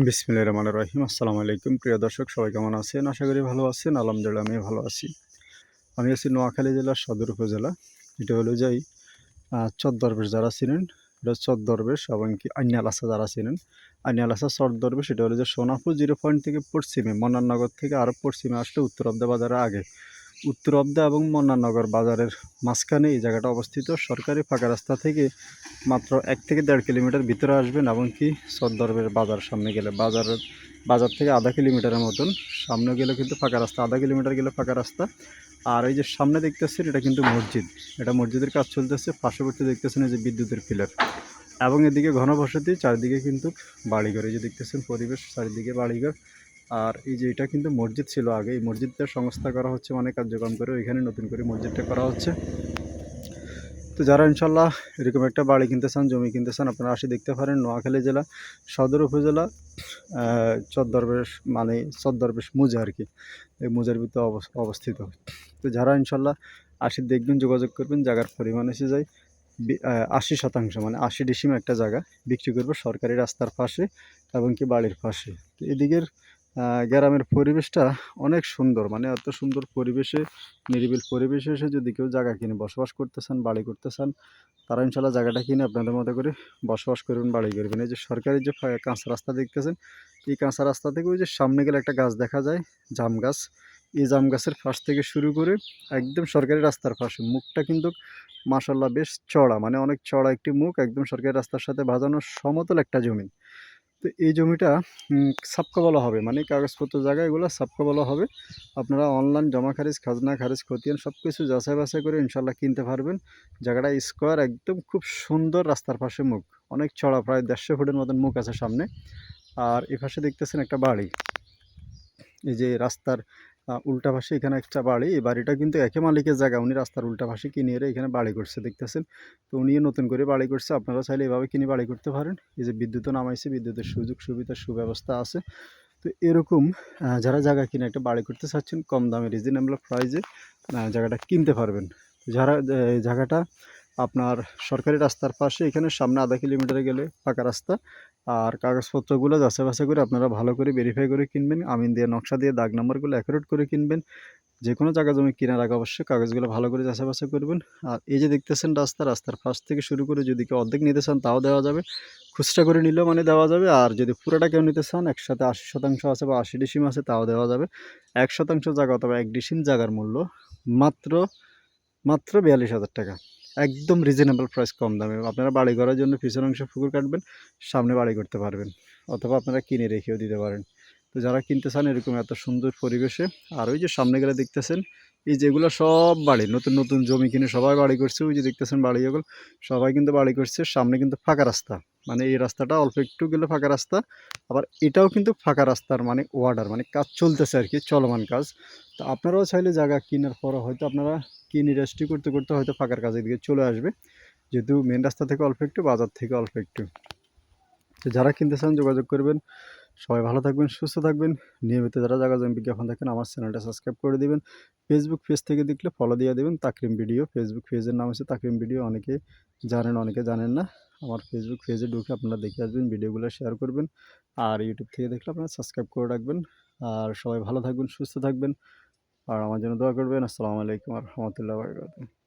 বিসমিল্লাহির রহমানির রহিম। আসসালামু আলাইকুম। প্রিয় দর্শক সবাই কেমন আছেন? আশা করি ভালো আছেন। আলহামদুলিল্লাহ আমিও ভালো আছি। আমি আছি নোয়াখালী জেলার সদর উপজেলা। এটা হলো যাই চর দরবেশ যারা চিনেন, এটা চর দরবেশ এবং কি আইনালাসা যারা চিনেন, আইনালাসা চর দরবেশ এটা হলো যে সোনাপুর 0 পয়েন্ট থেকে পশ্চিমে মন্নাননগর থেকে আরও পশ্চিমে আসলে উত্তর অবদা বাজারের আগে। উত্তর অবদা এবং মন্নাননগর বাজারের মাঝখানে এই জায়গাটা অবস্থিত। সরকারি ফাঁকা রাস্তা থেকে মাত্র 1 থেকে 1.5 কিলোমিটার ভিতরে আসবেন এবং কি সদ্দরবের বাজার সামনে গেলে বাজার থেকে আধা কিলোমিটারের মতন সামনে গেলে কিন্তু ফাঁকা রাস্তা, আধা কিলোমিটার গেলে ফাঁকা রাস্তা। আর এই যে সামনে দেখতেছেন এটা কিন্তু মসজিদ, এটা মসজিদের কাজ চলতেছে। পার্শ্ববর্তী দেখতেছেন এই যে বিদ্যুতের পিলার এবং এদিকে ঘনবসতি, চারিদিকে কিন্তু বাড়িঘর। এই যে দেখতেছেন পরিবেশ, চারিদিকে বাড়িঘর। আর এই যে এটা কিন্তু মসজিদ ছিল আগে, এই মসজিদটার সংস্কার করা হচ্ছে, অনেক কার্যক্রম করে ওইখানে নতুন করে মসজিদটা করা হচ্ছে। তো যারা ইনশাল্লাহ এরকম একটা বাড়ি কিনতে চান, জমি কিনতে চান, আপনারা আসে দেখতে পারেন। নোয়াখালী জেলা সদর উপজেলা চরদরবেশ, মানে চরদরবেশ মুজা আর কি, এই মুজার ভিতরে অবস্থিত। তো যারা ইনশাল্লাহ আসে দেখবেন, যোগাযোগ করবেন। জায়গার পরিমাণ এসে যায় 80 শতাংশ, মানে 80 ডিসিম একটা জায়গা বিক্রি করবো সরকারি রাস্তার পাশে এবং কি বাড়ির পাশে। তো এদিকের গ্রামের পরিবেশটা অনেক সুন্দর, মানে এত সুন্দর পরিবেশে, নিরিবিল পরিবেশে এসে যদি কেউ জায়গা কিনে বসবাস করতে চান, বাড়ি করতে চান, তারা ইনশাল্লাহ জায়গাটা কিনে আপনাদের মতো করে বসবাস করবেন, বাড়ি করবেন। এই যে সরকারি যে কাঁচা রাস্তা দেখতেছেন, এই কাঁচা রাস্তা থেকে ওই যে সামনে গেলে একটা গাছ দেখা যায়, জাম গাছ। এই জাম গাছের পাশ থেকে শুরু করে একদম সরকারি রাস্তার পাশে মুখটা কিন্তু মাশাল্লাহ বেশ চড়া, মানে অনেক চড়া একটি মুখ, একদম সরকারি রাস্তার সাথে বাঁধানো সমতল একটা জমি। তো এই জমিটা সাবকা বলা হবে, মানে কাগজপত্র জায়গা এগুলো সাবকা বলা হবে। আপনারা অনলাইন জমা খারিজ, খাজনা খারিজ, খতিয়ান সব কিছু যাচাই বাছাই করে ইনশাল্লাহ কিনতে পারবেন। জায়গাটা স্কোয়ার, একদম খুব সুন্দর, রাস্তার পাশে মুখ, অনেক চড়া, প্রায় 150 ফুটের মতন মুখ আছে সামনে। আর এ পাশে দেখতেছেন একটা বাড়ি, এই যে রাস্তার উল্টা পাশে এখানে একটা বাড়ি। এই বাড়িটা কিন্তু একই মালিকের জায়গা, উনি রাস্তার উল্টা পাশে কিনে এনে এখানে বাড়ি করছে দেখতেছেন। তো উনিও নতুন করে বাড়ি করছে, আপনারা চাইলে এভাবে কিনে বাড়ি করতে পারেন। এই যে বিদ্যুৎও নামাইছে, বিদ্যুতের সুযোগ সুবিধার সুব্যবস্থা আছে। তো এরকম যারা জায়গা কিনে একটা বাড়ি করতে চাচ্ছেন কম দামে রিজনেবল প্রাইসে জায়গাটা কিনতে পারবেন। যারা এই জায়গাটা আপনার সরকারি রাস্তার পাশে, এখানে সামনে আধা কিলোমিটারে গেলে ফাঁকা রাস্তা। আর কাগজপত্রগুলো যাচাই বাছাই করে আপনারা ভালো করে ভেরিফাই করে কিনবেন, আমিন দিয়ে নকশা দিয়ে দাগ নাম্বারগুলো অ্যাকুরেট করে কিনবেন। যে কোনো জায়গা জমি কেনার আগে অবশ্যই কাগজগুলো ভালো করে যাচাই বাছাই করবেন। আর এই যে দেখতেছেন রাস্তার পাশ থেকে শুরু করে যদি কেউ অর্ধেক নিতে চান তাও দেওয়া যাবে, খুচরা করে নিলেও মানে দেওয়া যাবে। আর যদি পুরোটা কেউ নিতে চান, একসাথে 80 শতাংশ আছে বা 80 ডিসিম আছে, তাও দেওয়া যাবে। 1 শতাংশ জায়গা অথবা 1 ডিসিম জায়গার মূল্য মাত্র মাত্র 42,000 টাকা। একদম রিজনেবল প্রাইস, কম দামে। আপনারা বাড়ি করার জন্য পিছনের অংশে পুকুর কাটবেন, সামনে বাড়ি করতে পারবেন, অথবা আপনারা কিনে রেখেও দিতে পারেন। তো যারা কিনতে চান এরকম এত সুন্দর পরিবেশে, আর ওই যে সামনে গেলে দেখতেছেন এই যেগুলো সব বাড়ি, নতুন নতুন জমি কিনে সবাই বাড়ি করছে। ওই যে দেখতেছেন বাড়ি, এগুলো সবাই কিন্তু বাড়ি করছে। সামনে কিন্তু ফাঁকা রাস্তা, মানে এই রাস্তাটা অল্প একটু গেলে ফাঁকা রাস্তা। আবার এটাও কিন্তু ফাঁকা রাস্তার মানে ওয়ার্ডার, মানে কাজ চলতেছে আর কি, চলমান কাজ। তো আপনারাও চাইলে জায়গা কেনার পর হয়তো আপনারা কিনে রেজিস্ট্রি করতে করতে হয়তো ফাঁকার কাজের দিকে চলে আসবে, যেহেতু মেন রাস্তা থেকে অল্প একটু, বাজার থেকে অল্প একটু। তো যারা কিনতে চান যোগাযোগ করবেন। সবাই ভালো থাকবেন, সুস্থ থাকবেন। নিয়মিত যারা জায়গা জমি বিজ্ঞাপন দেখেন আমার চ্যানেলটা সাবস্ক্রাইব করে দিবেন। ফেসবুক পেজ থেকে দেখলে ফলো দিয়ে দেবেন, তাকরিম ভিডিও। ফেসবুক পেজের নাম হচ্ছে তাকরিম ভিডিও। অনেকে জানেন, অনেকে জানেন না। আমার ফেসবুক পেজে ঢুকে আপনারা দেখে আসবেন, ভিডিওগুলো শেয়ার করবেন। আর ইউটিউব থেকে দেখলে আপনারা সাবস্ক্রাইব করে রাখবেন। আর সবাই ভালো থাকবেন, সুস্থ থাকবেন, আর আমার জন্য দোয়া করবেন। আসসালামু আলাইকুম ওয়া রাহমাতুল্লাহি ওয়া বারাকাতুহু।